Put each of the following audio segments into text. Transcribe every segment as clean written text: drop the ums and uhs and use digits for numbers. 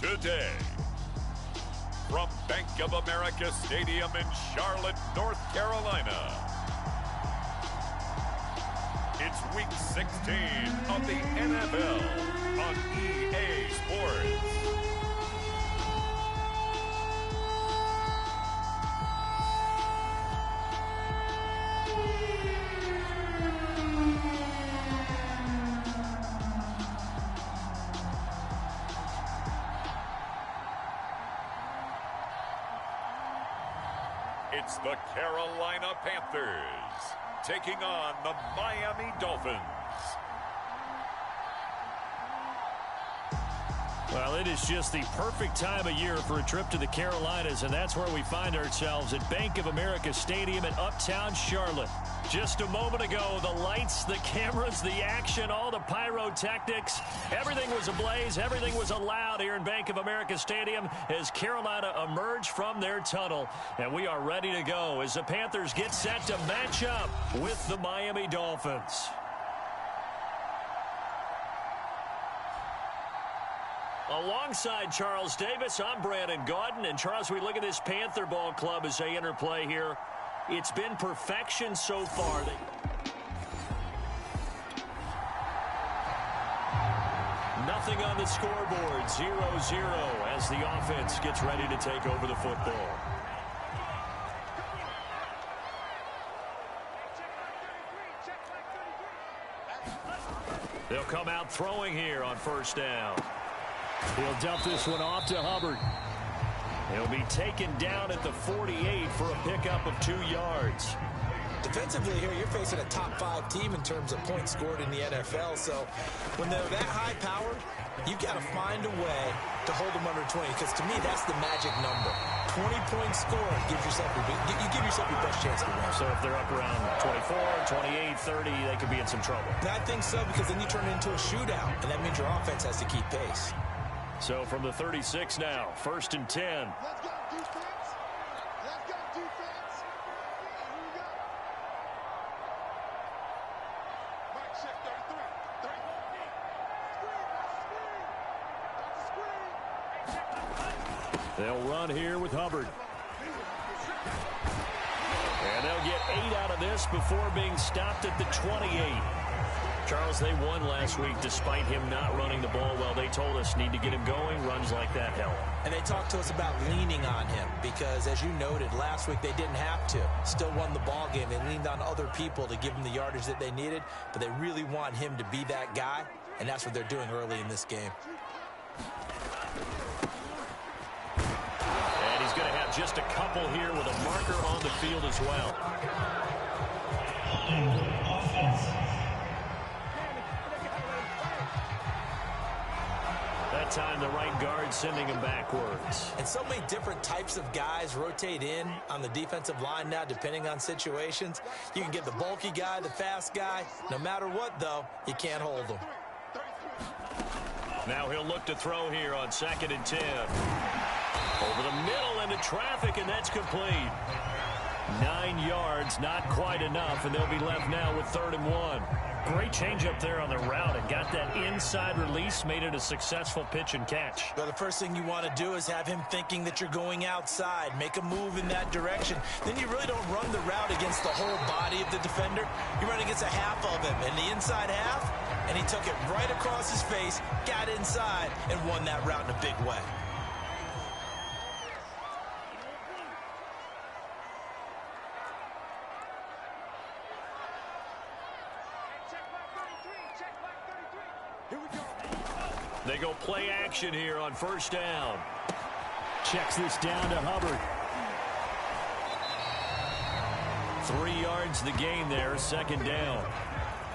Today, from Bank of America Stadium in Charlotte, North Carolina, it's Week 16 of the NFL on EA Sports. It's the Carolina Panthers taking on the Miami Dolphins. Well, it is just the perfect time of year for a trip to the Carolinas, and that's where we find ourselves at Bank of America Stadium in Uptown Charlotte. Just a moment ago, the lights, the cameras, the action, all the pyrotechnics, everything was ablaze, everything was allowed here in Bank of America Stadium as Carolina emerged from their tunnel. And we are ready to go as the Panthers get set to match up with the Miami Dolphins. Alongside Charles Davis, I'm Brandon Gaudin. And Charles, we look at this Panther ball club as they enter play here. It's been perfection so far. Nothing on the scoreboard, 0-0 as the offense gets ready to take over the football. They'll come out throwing here on first down. He'll dump this one off to Hubbard. He'll be taken down at the 48 for a pickup of 2 yards. Defensively here, you're facing a top 5 team in terms of points scored in the NFL. So when they're that high powered, you've got to find a way to hold them under 20. Because to me, that's the magic number. 20 points scored gives yourself you give yourself your best chance to win. So if they're up around 24, 28, 30, they could be in some trouble. And I think so, because then you turn it into a shootout, and that means your offense has to keep pace. So from the 36 now, 1st and 10. Let's go, defense. Let's go, defense. Here we go. Mike, check 33. 33. They'll run here with Hubbard. And they'll get 8 out of this before being stopped at the 28. Charles, they won last week despite him not running the ball well. They told us need to get him going. Runs like that help. And they talked to us about leaning on him because, as you noted, last week they didn't have to. Still won the ball game. They leaned on other people to give them the yardage that they needed, but they really want him to be that guy, and that's what they're doing early in this game. And he's going to have just a couple here with a marker on the field as well. That time the right guard sending him backwards. And so many different types of guys rotate in on the defensive line now, depending on situations. You can get the bulky guy, the fast guy. No matter what, though, you can't hold them. Now he'll look to throw here on 2nd and 10. Over the middle into traffic, and that's complete. 9 yards, not quite enough, and they'll be left now with 3rd and 1. Great change up there on the route and got that inside release, made it a successful pitch and catch. Well, the first thing you want to do is have him thinking that you're going outside, make a move in that direction. Then you really don't run the route against the whole body of the defender. You run against a half of him, and the inside half, and he took it right across his face, got inside, and won that route in a big way. They go play action here on 1st down. Checks this down to Hubbard. 3 yards the gain there, 2nd down.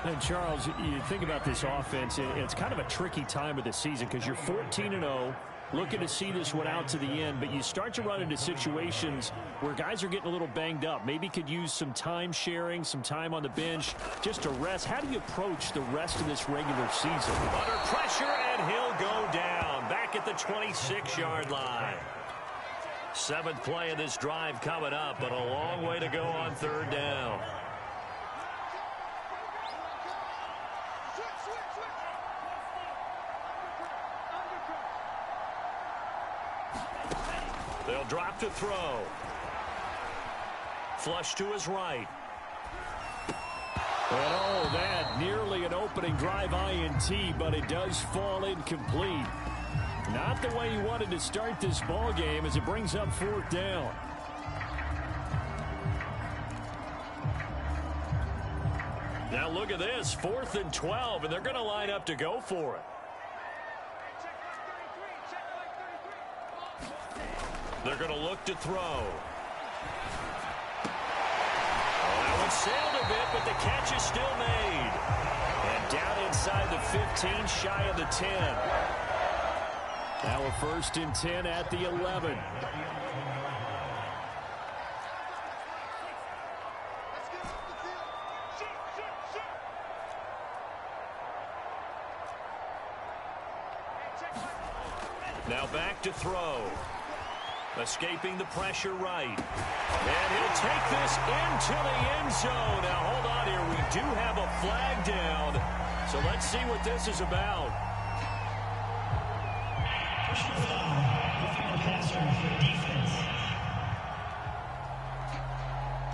And Charles, you think about this offense, it's kind of a tricky time of the season because you're 14-0, looking to see this one out to the end, but you start to run into situations where guys are getting a little banged up. Maybe could use some time sharing, some time on the bench just to rest. How do you approach the rest of this regular season? Under pressure, and he'll go down back at the 26-yard line. 7th play of this drive coming up, but a long way to go on 3rd down. They'll drop to throw. Flush to his right. And oh, that nearly an opening drive INT, but it does fall incomplete. Not the way you wanted to start this ball game as it brings up 4th down. Now look at this, 4th and 12, and they're going to line up to go for it. They're going to look to throw. That one sailed a bit, but the catch is still made. And down inside the 15, shy of the 10. Now a 1st and 10 at the 11. Now back to throw. Escaping the pressure right. And he'll take this into the end zone. Now hold on here. We do have a flag down. So let's see what this is about.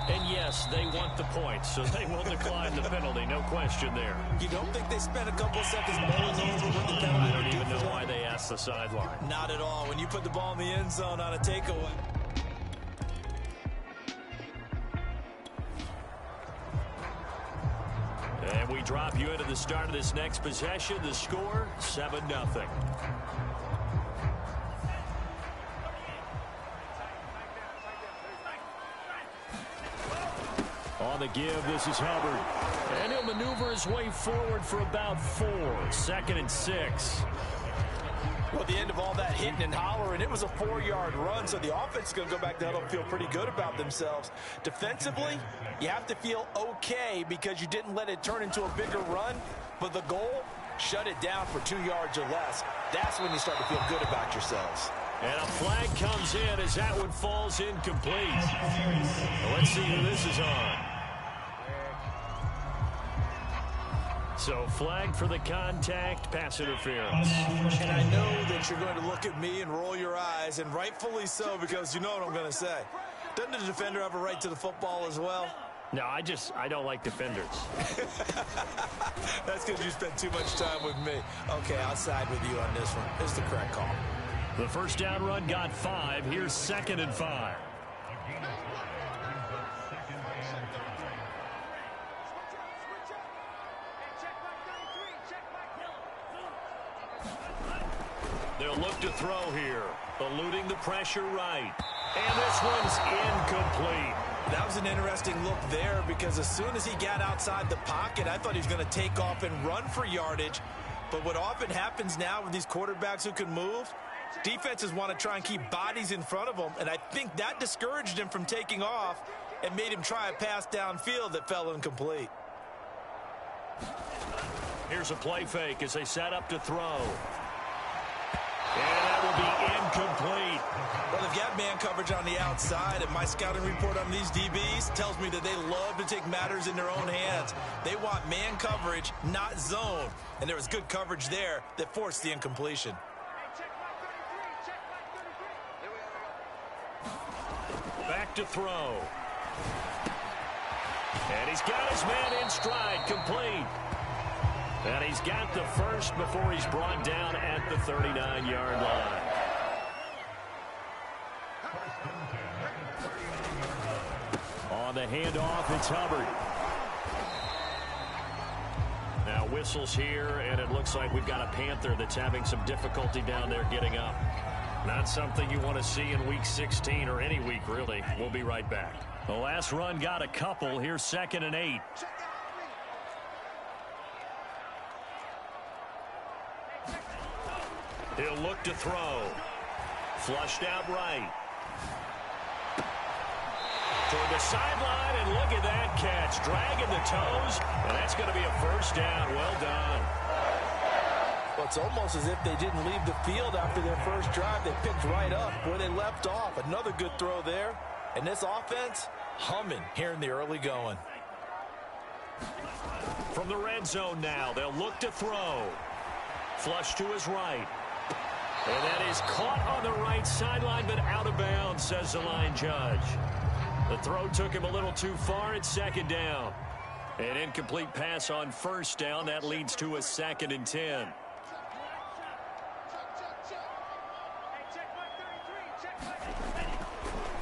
And yes, they want the points, so they will decline the penalty. No question there. You don't think they spent a couple seconds mulling over what the penalty? I don't even know why they asked the sideline. Not at all. When you put the ball in the end zone on a takeaway. And we drop you into the start of this next possession. The score, 7-0. the give. This is Hubbard. And he'll maneuver his way forward for about 4. 2nd and 6. Well, at the end of all that hitting and hollering, it was a 4-yard run, so the offense is going to go back to huddle and feel pretty good about themselves. Defensively, you have to feel okay because you didn't let it turn into a bigger run, but the goal, shut it down for 2 yards or less. That's when you start to feel good about yourselves. And a flag comes in as that one falls incomplete. Well, let's see who this is on. So flag for the contact, pass interference. And I know that you're going to look at me and roll your eyes, and rightfully so, because you know what I'm going to say. Doesn't the defender have a right to the football as well? No, I don't like defenders. That's because you spent too much time with me. Okay, I'll side with you on this one. It's the correct call. The first down run got 5. Here's 2nd and 5. They'll look to throw here. Eluding the pressure right. And this one's incomplete. That was an interesting look there because as soon as he got outside the pocket, I thought he was going to take off and run for yardage. But what often happens now with these quarterbacks who can move, defenses want to try and keep bodies in front of them, and I think that discouraged him from taking off and made him try a pass downfield that fell incomplete. Here's a play fake as they set up to throw. And that will be incomplete. Well, they've got man coverage on the outside, and my scouting report on these DBs tells me that they love to take matters in their own hands. They want man coverage, not zone. And there was good coverage there that forced the incompletion. Back to throw. And he's got his man in stride, complete. And he's got the first before he's brought down at the 39-yard line. On the handoff, it's Hubbard. Now whistles here, and it looks like we've got a Panther that's having some difficulty down there getting up. Not something you want to see in Week 16 or any week, really. We'll be right back. The last run got a couple. Here's 2nd and 8. He'll look to throw. Flushed out right. Toward the sideline, and look at that catch. Dragging the toes, and that's going to be a first down. Well done. Well, it's almost as if they didn't leave the field after their first drive. They picked right up where they left off. Another good throw there. And this offense, humming here in the early going. From the red zone now, they'll look to throw. Flush to his right. And that is caught on the right sideline, but out of bounds, says the line judge. The throw took him a little too far. It's 2nd down. An incomplete pass on 1st down. That leads to a 2nd and 10.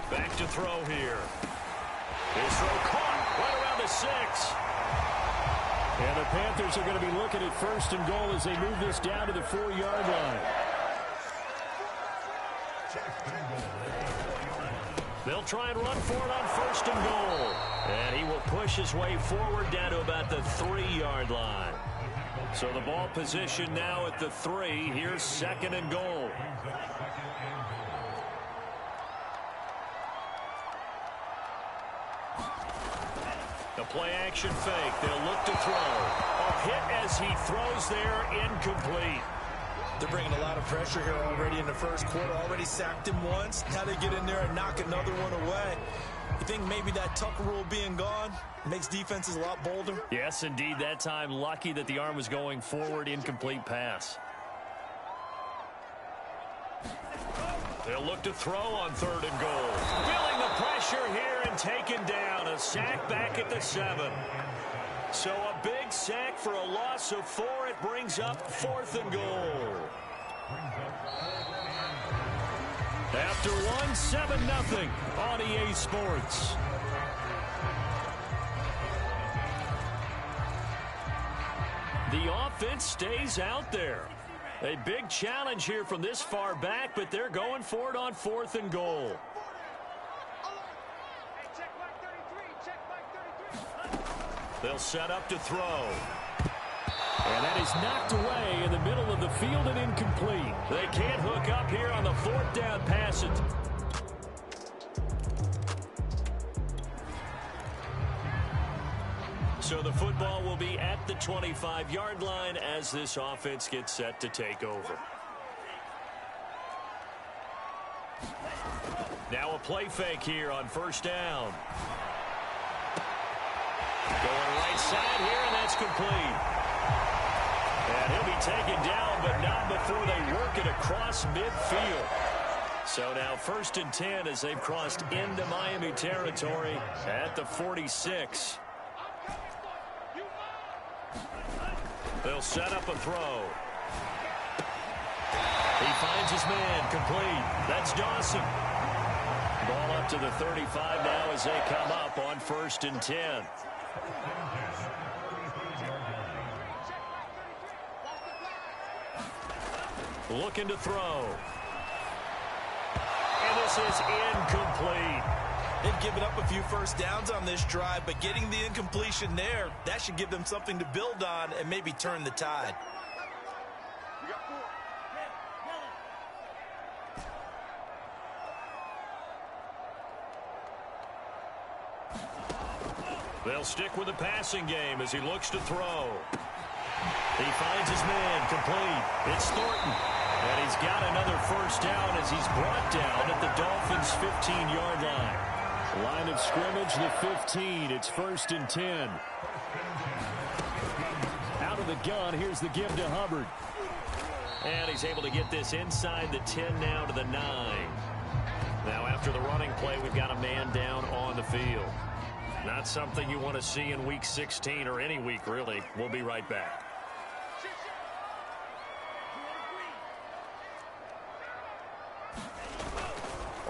Back to throw here. His throw caught right around the 6. And the Panthers are going to be looking at 1st and goal as they move this down to the 4-yard line. They'll try and run for it on 1st and goal. And he will push his way forward down to about the 3-yard line. So the ball position now at the 3. Here's 2nd and goal. The play action fake. They'll look to throw. A hit as he throws there, incomplete. They're bringing a lot of pressure here already in the first quarter. Already sacked him once. Now they get in there and knock another one away. You think maybe that Tucker rule being gone makes defenses a lot bolder? Yes, indeed. That time, lucky that the arm was going forward. Incomplete pass. They'll look to throw on 3rd and goal. Feeling the pressure here and taken down. A sack back at the 7. So a big sack for a loss of 4. It brings up 4th and goal. After one, 7-0 on EA Sports. The offense stays out there. A big challenge here from this far back, but they're going for it on 4th and goal. They'll set up to throw. And that is knocked away in the middle of the field and incomplete. They can't hook up here on the 4th down passage. So the football will be at the 25-yard line as this offense gets set to take over. Now a play fake here on 1st down. Going right side here, and that's complete. And he'll be taken down, but not before they work it across midfield. So now 1st and 10 as they've crossed into Miami territory at the 46. They'll set up a throw. He finds his man, complete. That's Dawson. Ball up to the 35 now as they come up on 1st and 10. Looking to throw. And this is incomplete. They've given up a few first downs on this drive, but getting the incompletion there, that should give them something to build on and maybe turn the tide. They'll stick with the passing game as he looks to throw. He finds his man, complete. It's Thornton. And he's got another 1st down as he's brought down at the Dolphins' 15-yard line. Line of scrimmage, the 15. It's 1st and 10. Out of the gun, here's the give to Hubbard. And he's able to get this inside the 10 now to the 9. Now after the running play, we've got a man down on the field. Not something you want to see in Week 16 or any week, really. We'll be right back.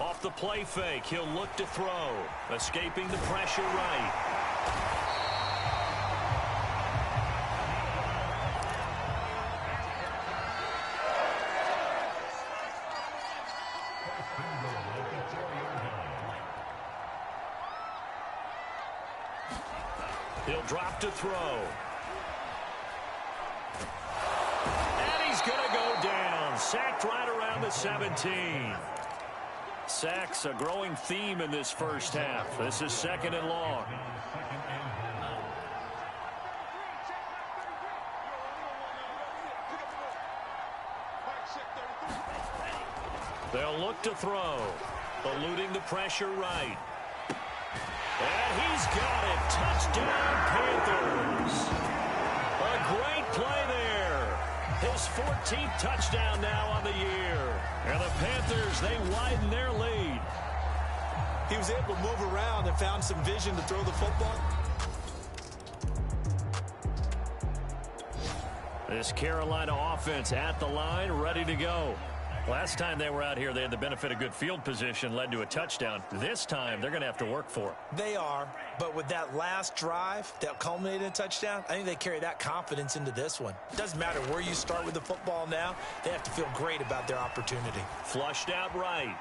Off the play fake, he'll look to throw. Escaping the pressure right. He'll drop to throw. And he's going to go down. Sacked right around the 17. Sacks a growing theme in this first half. This is 2nd and long. They'll look to throw. Eluding the pressure right. And he's got it. Touchdown, Panthers. A great play there. His 14th touchdown now on the year. And the Panthers, they widen their lead. He was able to move around and found some vision to throw the football. This Carolina offense at the line, ready to go. Last time they were out here, they had the benefit of good field position, led to a touchdown. This time, they're going to have to work for it. They are, but with that last drive that culminated in a touchdown, I think they carry that confidence into this one. It doesn't matter where you start with the football now. They have to feel great about their opportunity. Flushed out right.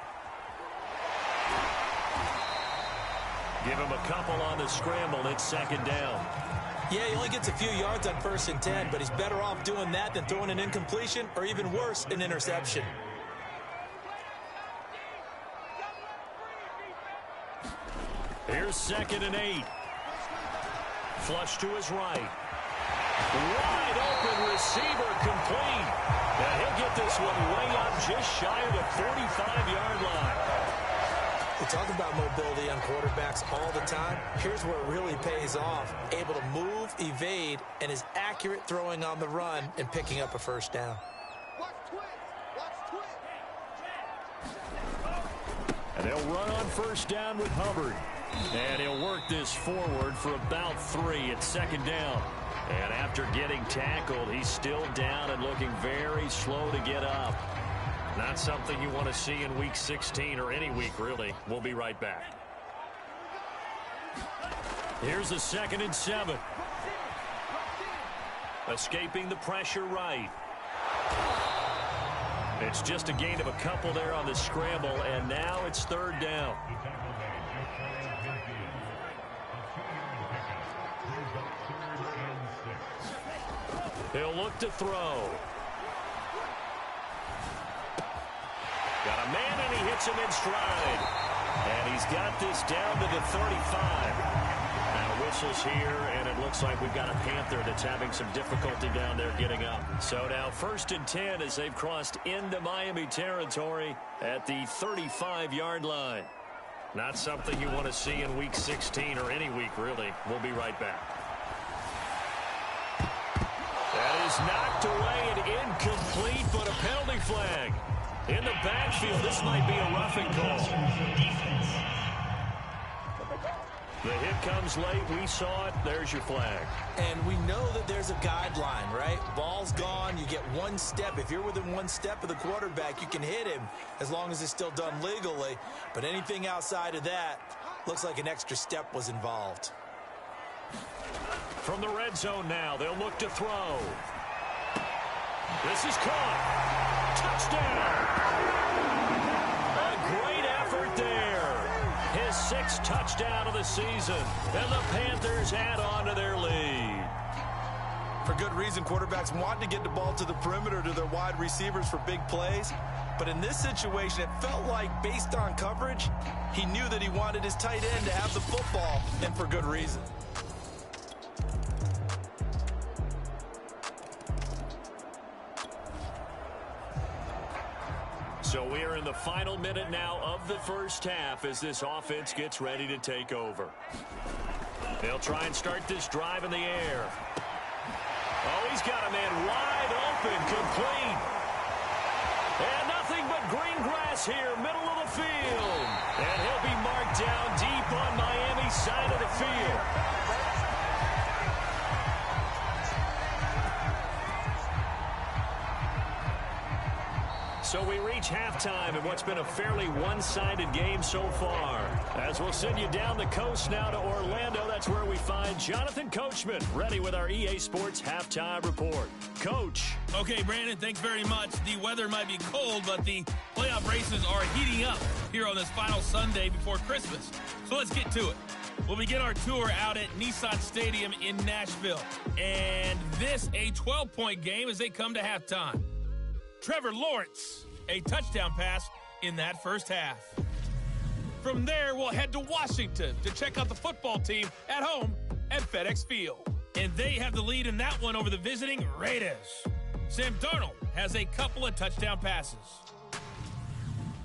Give him a couple on the scramble. It's 2nd down. Yeah, he only gets a few yards on 1st and 10, but he's better off doing that than throwing an incompletion or even worse, an interception. Here's 2nd and 8. Flush to his right. Wide open receiver, complete. And he'll get this one way up just shy of the 45-yard line. We talk about mobility on quarterbacks all the time. Here's where it really pays off. Able to move, evade, and is accurate throwing on the run and picking up a 1st down. And they'll run on 1st down with Hubbard. And he'll work this forward for about 3 at 2nd down. And after getting tackled, he's still down and looking very slow to get up. Not something you want to see in Week 16 or any week, really. We'll be right back. Here's a 2nd and 7. Escaping the pressure right. It's just a gain of a couple there on the scramble, and now it's 3rd down. He'll look to throw. Got a man, and he hits him in stride. And he's got this down to the 35. Now whistles here, and it looks like we've got a Panther that's having some difficulty down there getting up. So now 1st and 10 as they've crossed into Miami territory at the 35-yard line. Not something you want to see in Week 16 or any week, really. We'll be right back. That is knocked away and incomplete, but a penalty flag. In the backfield, this might be a roughing call. The hit comes late. We saw it. There's your flag. And we know that there's a guideline, right? Ball's gone. You get one step. If you're within one step of the quarterback, you can hit him as long as it's still done legally. But anything outside of that looks like an extra step was involved. From the red zone now, they'll look to throw. This is caught. Touchdown. A great effort there. His 6th touchdown of the season. And the Panthers add on to their lead. For good reason, quarterbacks want to get the ball to the perimeter to their wide receivers for big plays. But in this situation, it felt like, based on coverage, he knew that he wanted his tight end to have the football, and for good reason. So we are in the final minute now of the first half as this offense gets ready to take over. They'll try and start this drive in the air. Oh, he's got a man wide open, complete. And nothing but green grass here, middle of the field. And he'll be marked down deep on Miami's side of the field. So we reach halftime in what's been a fairly one-sided game so far. As we'll send you down the coast now to Orlando, that's where we find Jonathan Coachman, ready with our EA Sports Halftime Report. Coach. Okay, Brandon, thanks very much. The weather might be cold, but the playoff races are heating up here on this final Sunday before Christmas. So let's get to it. We'll begin our tour out at Nissan Stadium in Nashville. And this a 12-point game as they come to halftime. Trevor Lawrence, a touchdown pass in that first half. From there, we'll head to Washington to check out the football team at home at FedEx Field. And they have the lead in that one over the visiting Raiders. Sam Darnold has a couple of touchdown passes.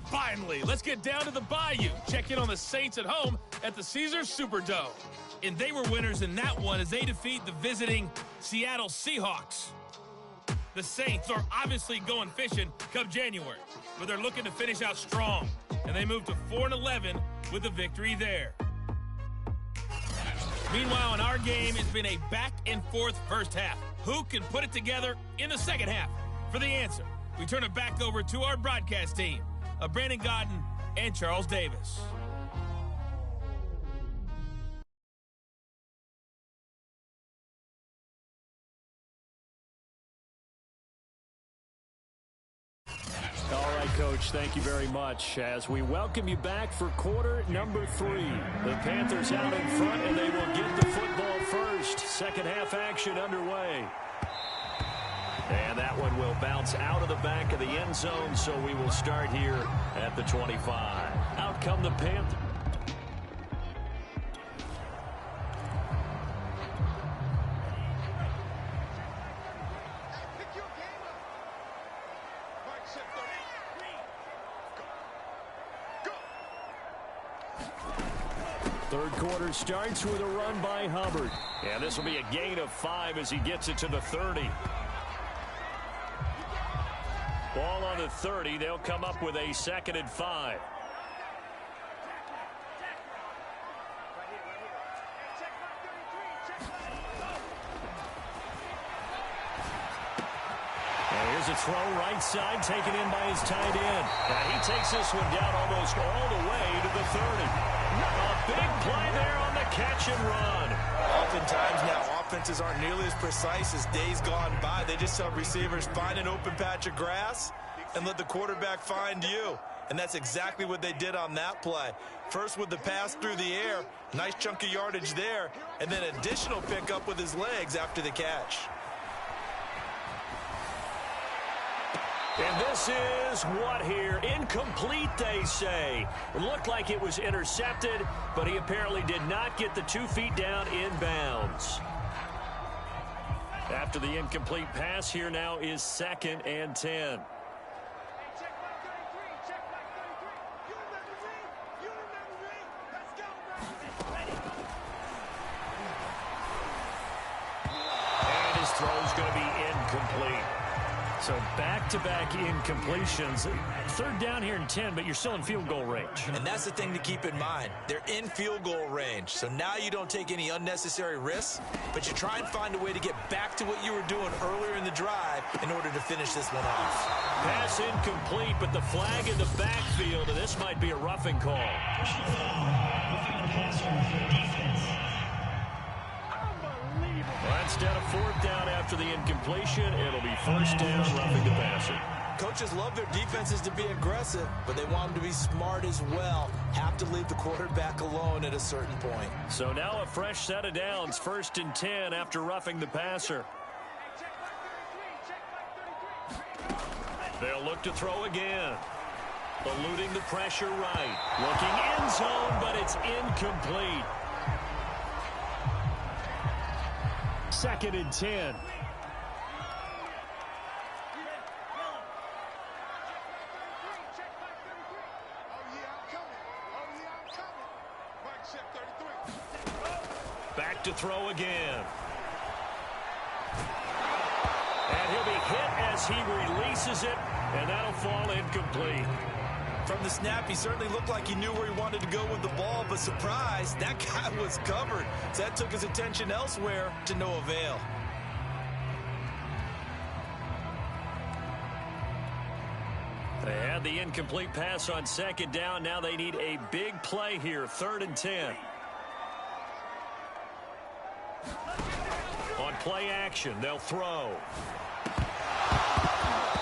Finally, let's get down to the Bayou. Check in on the Saints at home at the Caesars Superdome. And they were winners in that one as they defeat the visiting Seattle Seahawks. The Saints are obviously going fishing come January, but they're looking to finish out strong, and they move to 4-11 with a victory there. Meanwhile, in our game, it's been a back-and-forth first half. Who can put it together in the second half? For the answer, we turn it back over to our broadcast team of Brandon Godden and Charles Davis. All right, Coach, thank you very much. As we welcome you back for quarter number 3. The Panthers out in front, and they will get the football first. Second half action underway. And that one will bounce out of the back of the end zone, so we will start here at the 25. Out come the Panthers. Third quarter starts with a run by Hubbard. And this will be a gain of 5 as he gets it to the 30. Ball on the 30. They'll come up with a 2nd and 5. And here's a throw right side taken in by his tight end. And he takes this one down almost all the way to the 30. A big play there on the catch and run. Oftentimes now, offenses aren't nearly as precise as days gone by. They just tell receivers, find an open patch of grass and let the quarterback find you. And that's exactly what they did on that play. First with the pass through the air, nice chunk of yardage there, and then additional pickup with his legs after the catch. And this is what here? Incomplete, they say. It looked like it was intercepted, but he apparently did not get the 2 feet down in bounds. After the incomplete pass, here now is 2nd and 10. And his throw's going to be incomplete. So back-to-back incompletions. 3rd down here and 10, but you're still in field goal range. And that's the thing to keep in mind. They're in field goal range. So now you don't take any unnecessary risks, but you try and find a way to get back to what you were doing earlier in the drive in order to finish this one off. Pass incomplete, but the flag in the backfield, and this might be a roughing call. Well, instead of 4th down after the incompletion, it'll be 1st down, roughing the passer. Coaches love their defenses to be aggressive, but they want them to be smart as well. Have to leave the quarterback alone at a certain point. So now a fresh set of downs, 1st and 10 after roughing the passer. They'll look to throw again. Eluding the pressure right. Looking end zone, but it's incomplete. 2nd and 10. Back to throw again. And he'll be hit as he releases it, and that'll fall incomplete. From the snap, he certainly looked like he knew where he wanted to go with the ball, but surprise, that guy was covered. So that took his attention elsewhere to no avail. They had the incomplete pass on 2nd down. Now they need a big play here, 3rd and 10. On play action, they'll throw.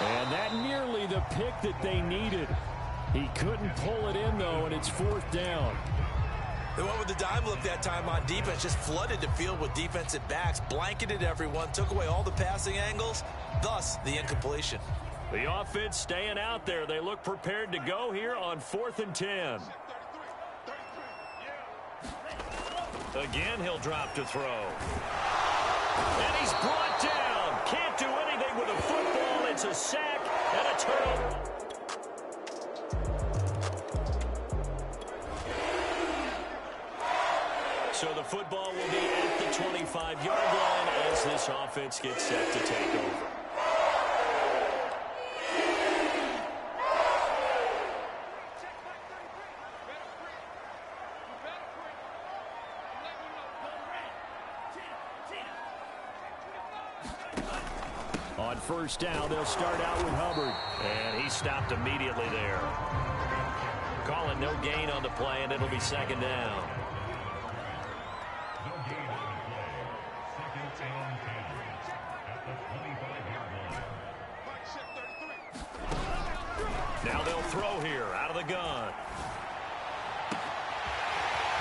And that nearly the pick that they needed. He couldn't pull it in, though, and it's 4th down. They went with the dime look that time on defense, just flooded the field with defensive backs, blanketed everyone, took away all the passing angles, thus the incompletion. The offense staying out there. They look prepared to go here on 4th and 10. Again, he'll drop to throw. And he's brought down. Can't do anything with a football. It's a sack and a turnover. So the football will be at the 25-yard line as this offense gets set to take over. On 1st down, they'll start out with Hubbard. And he stopped immediately there. Calling no gain on the play, and it'll be 2nd down. Now they'll throw here out of the gun.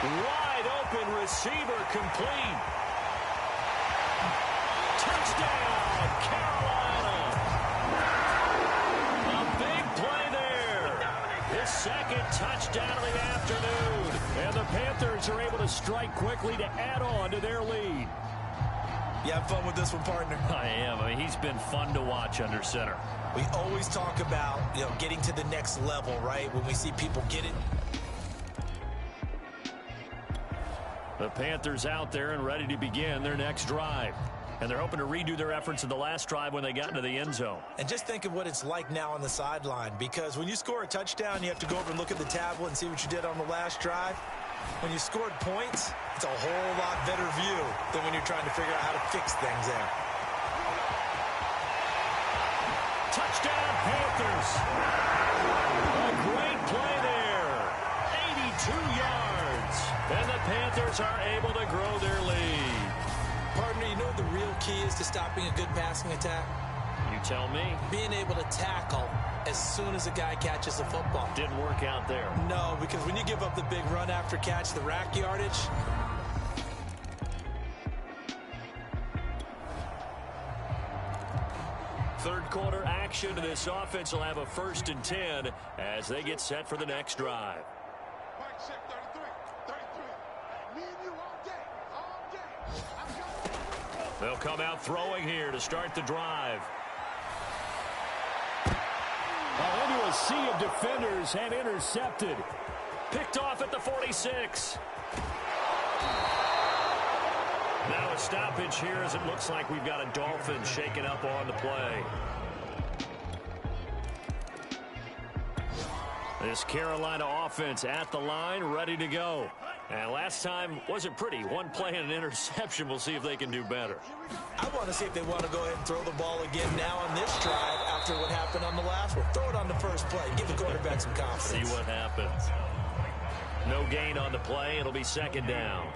Wide open receiver complete. Touchdown, Carolina. A big play there. His 2nd touchdown of the afternoon. And the Panthers are able to strike quickly to add on to their lead. You have fun with this one, partner? I am. I mean, he's been fun to watch under center. We always talk about, getting to the next level, right? When we see people get it. The Panthers out there and ready to begin their next drive. And they're hoping to redo their efforts in the last drive when they got into the end zone. And just think of what it's like now on the sideline, because when you score a touchdown, you have to go over and look at the tablet and see what you did on the last drive. When you scored points, it's a whole lot better view than when you're trying to figure out how to fix things there. Touchdown, Panthers. A great play there. 82 yards. And the Panthers are able to grow their lead. Partner, you know what the real key is to stopping a good passing attack? You tell me. Being able to tackle as soon as a guy catches the football. Didn't work out there. No, because when you give up the big run after catch, the rack yardage. Third quarter action, and this offense will have a 1st and 10 as they get set for the next drive. Mike, check 33. Me and you all day. They'll come out throwing here to start the drive. Into a sea of defenders and intercepted. Picked off at the 46. Now a stoppage here as it looks like we've got a Dolphin shaken up on the play. This Carolina offense at the line, ready to go. And last time wasn't pretty. One play and an interception. We'll see if they can do better. I want to see if they want to go ahead and throw the ball again now on this drive after what happened on the last one. Throw it on the first play. Give the quarterback some confidence. See what happens. No gain on the play. It'll be 2nd down.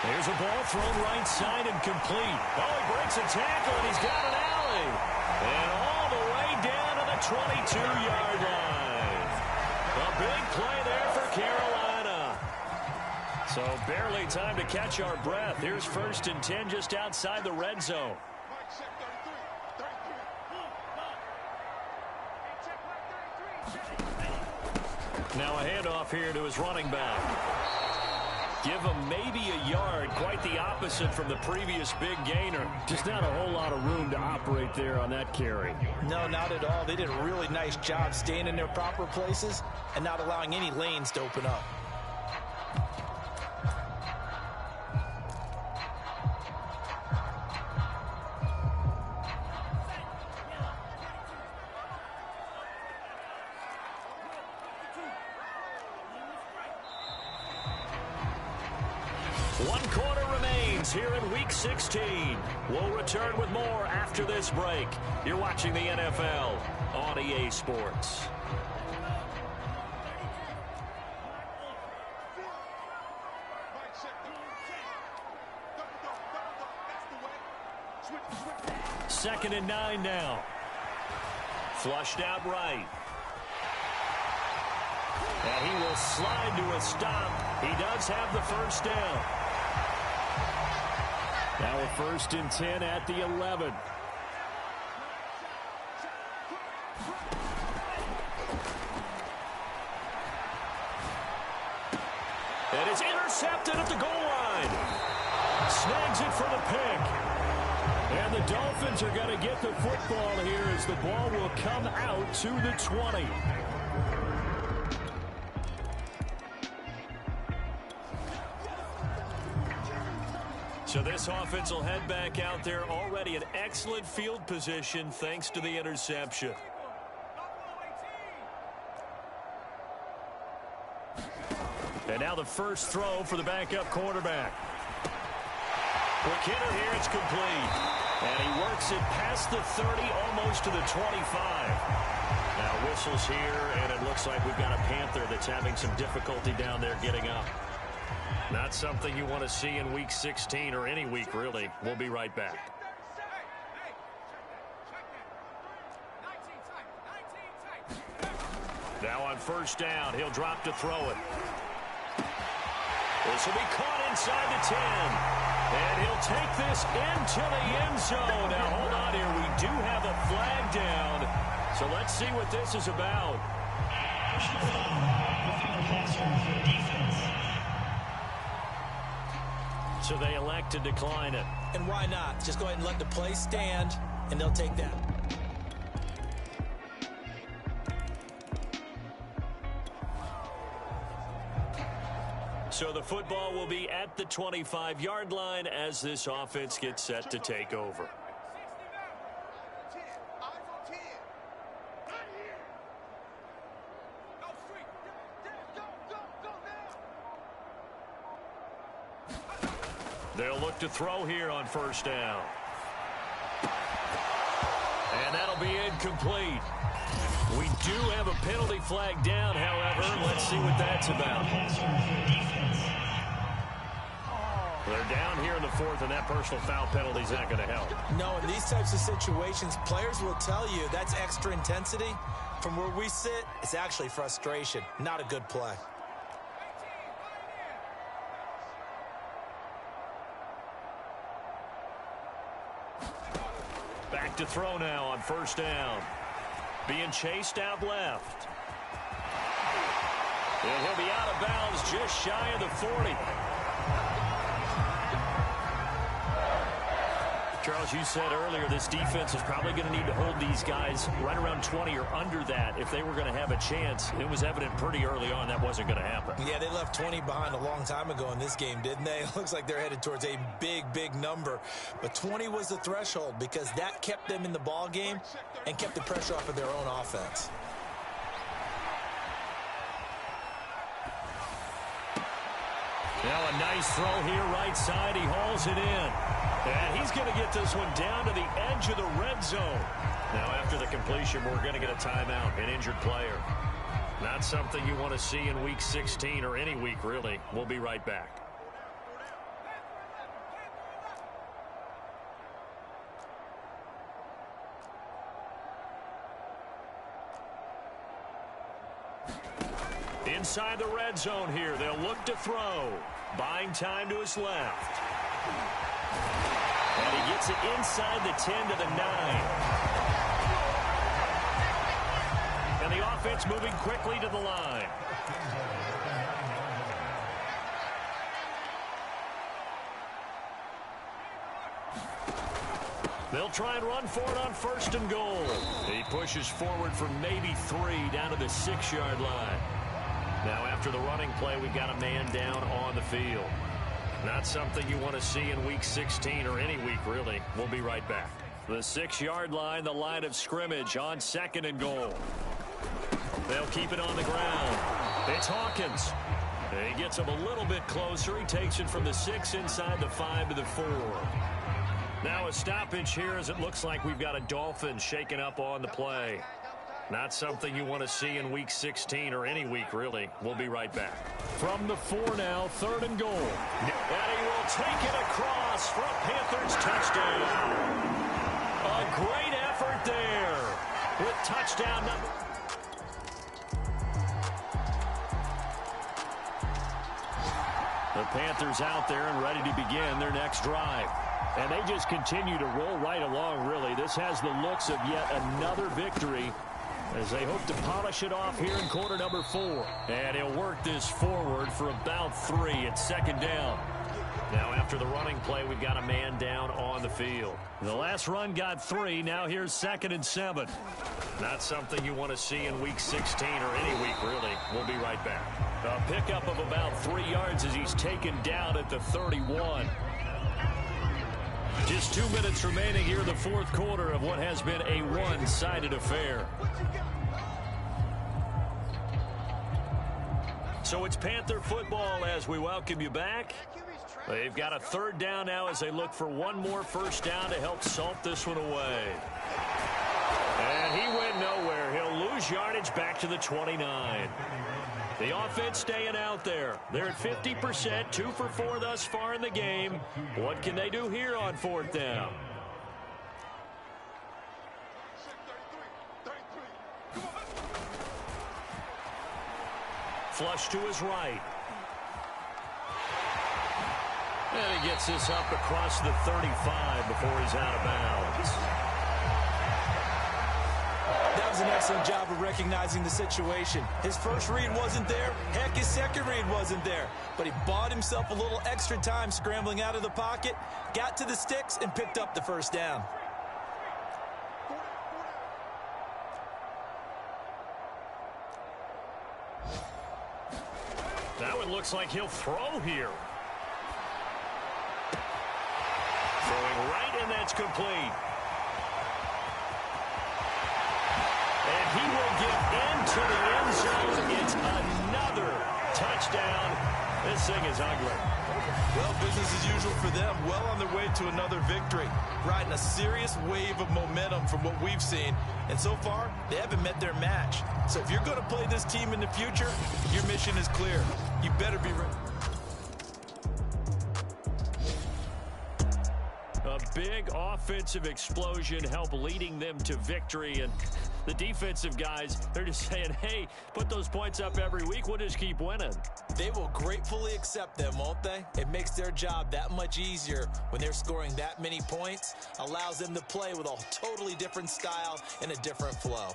There's a ball thrown right side and complete. Oh, he breaks a tackle, and he's got an alley. And all the way down to the 22-yard line. A big play there for Carolina. So barely time to catch our breath. Here's 1st and 10 just outside the red zone. Now a handoff here to his running back. Give him maybe a yard, quite the opposite from the previous big gainer. Just not a whole lot of room to operate there on that carry. No, not at all. They did a really nice job staying in their proper places and not allowing any lanes to open up. One quarter remains here in Week 16. We'll return with more after this break. You're watching the NFL on EA Sports. Second and 9 now. Flushed out right. And he will slide to a stop. He does have the 1st down. Now a 1st and 10 at the 11. And it's intercepted at the goal line. Snags it for the pick. And the Dolphins are going to get the football here as the ball will come out to the 20. So this offense will head back out there, already in excellent field position thanks to the interception. And now the first throw for the backup quarterback. Quick hitter here, it's complete. And he works it past the 30, almost to the 25. Now whistles here, and it looks like we've got a Panther that's having some difficulty down there getting up. Not something you want to see in Week 16 or any week, really. We'll be right back. Now on 1st down, he'll drop to throw it. This will be caught inside the 10. And he'll take this into the end zone. Now, hold on here. We do have a flag down. So let's see what this is about. So they elect to decline it. And why not? Just go ahead and let the play stand, and they'll take that. So the football will be at the 25-yard line as this offense gets set to take over. They'll look to throw here on 1st down. And that'll be incomplete. We do have a penalty flag down, however. Let's see what that's about. They're down here in the fourth, and that personal foul penalty is not going to help. No, in these types of situations, players will tell you that's extra intensity. From where we sit, it's actually frustration, not a good play. Back to throw now on first down. Being chased out left. And he'll be out of bounds just shy of the 40. Charles, you said earlier this defense is probably going to need to hold these guys right around 20 or under that if they were going to have a chance. It was evident pretty early on that wasn't going to happen. Yeah, they left 20 behind a long time ago in this game, didn't they? It looks like they're headed towards a big, big number. But 20 was the threshold because that kept them in the ball game and kept the pressure off of their own offense. Now a nice throw here right side. He hauls it in. And he's going to get this one down to the edge of the red zone. Now after the completion, we're going to get a timeout, an injured player. Not something you want to see in Week 16 or any week, really. We'll be right back. Inside the red zone here. They'll look to throw. Buying time to his left. And he gets it inside the 10 to the 9. And the offense moving quickly to the line. They'll try and run for it on first and goal. He pushes forward for maybe 3 down to the 6-yard line. Now after the running play, we've got a man down on the field. Not something you want to see in Week 16 or any week, really. We'll be right back. The 6-yard line, the line of scrimmage on second and goal. They'll keep it on the ground. It's Hawkins. He gets him a little bit closer. He takes it from the 6 inside the 5 to the 4. Now a stoppage here as it looks like we've got a Dolphin shaking up on the play. Not something you want to see in Week 16 or any week, really. We'll be right back. From the 4 now, third and goal. And he will take it across for a Panthers touchdown. A great effort there with touchdown number. The Panthers out there and ready to begin their next drive. And they just continue to roll right along, really. This has the looks of yet another victory as they hope to polish it off here in quarter number 4. And he'll work this forward for about 3 at second down. Now after the running play, we've got a man down on the field. The last run got 3. Now here's 2nd and 7. Not something you want to see in Week 16 or any week, really. We'll be right back. A pickup of about 3 yards as he's taken down at the 31. Just 2 minutes remaining here in the fourth quarter of what has been a one-sided affair. So it's Panther football as we welcome you back. They've got a third down now as they look for one more first down to help salt this one away. And he went nowhere. He'll lose yardage back to the 29. The offense staying out there. They're at 50%, 2 for 4 thus far in the game. What can they do here on fourth down? Flush to his right. And he gets this up across the 35 before he's out of bounds. That was an excellent job of recognizing the situation. His first read wasn't there. Heck, his second read wasn't there. But he bought himself a little extra time scrambling out of the pocket, got to the sticks, and picked up the first down. Now it looks like he'll throw here. Throwing right, and that's complete. And he will get into the end zone. It's another Touchdown. This thing is ugly. Well, business as usual for them. Well on their way to another victory. Riding a serious wave of momentum from what we've seen. And so far, they haven't met their match. So if you're going to play this team in the future, your mission is clear. You better be ready. A big offensive explosion helped leading them to victory. And the defensive guys, they're just saying, hey, put those points up every week. We'll just keep winning. They will gratefully accept them, won't they? It makes their job that much easier when they're scoring that many points. Allows them to play with a totally different style and a different flow.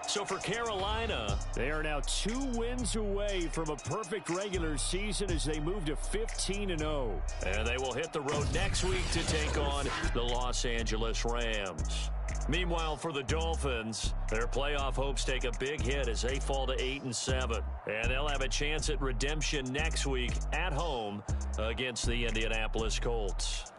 So for Carolina, they are now 2 wins away from a perfect regular season as they move to 15-0. And they will hit the road next week to take on the Los Angeles Rams. Meanwhile, for the Dolphins, their playoff hopes take a big hit as they fall to 8-7. And they'll have a chance at redemption next week at home against the Indianapolis Colts.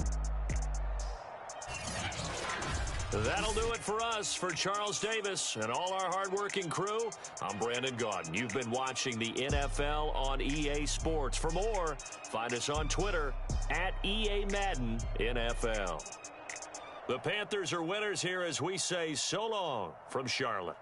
That'll do it for us. For Charles Davis and all our hardworking crew, I'm Brandon Gaudin. You've been watching the NFL on EA Sports. For more, find us on Twitter at EA Madden NFL. The Panthers are winners here as we say so long from Charlotte.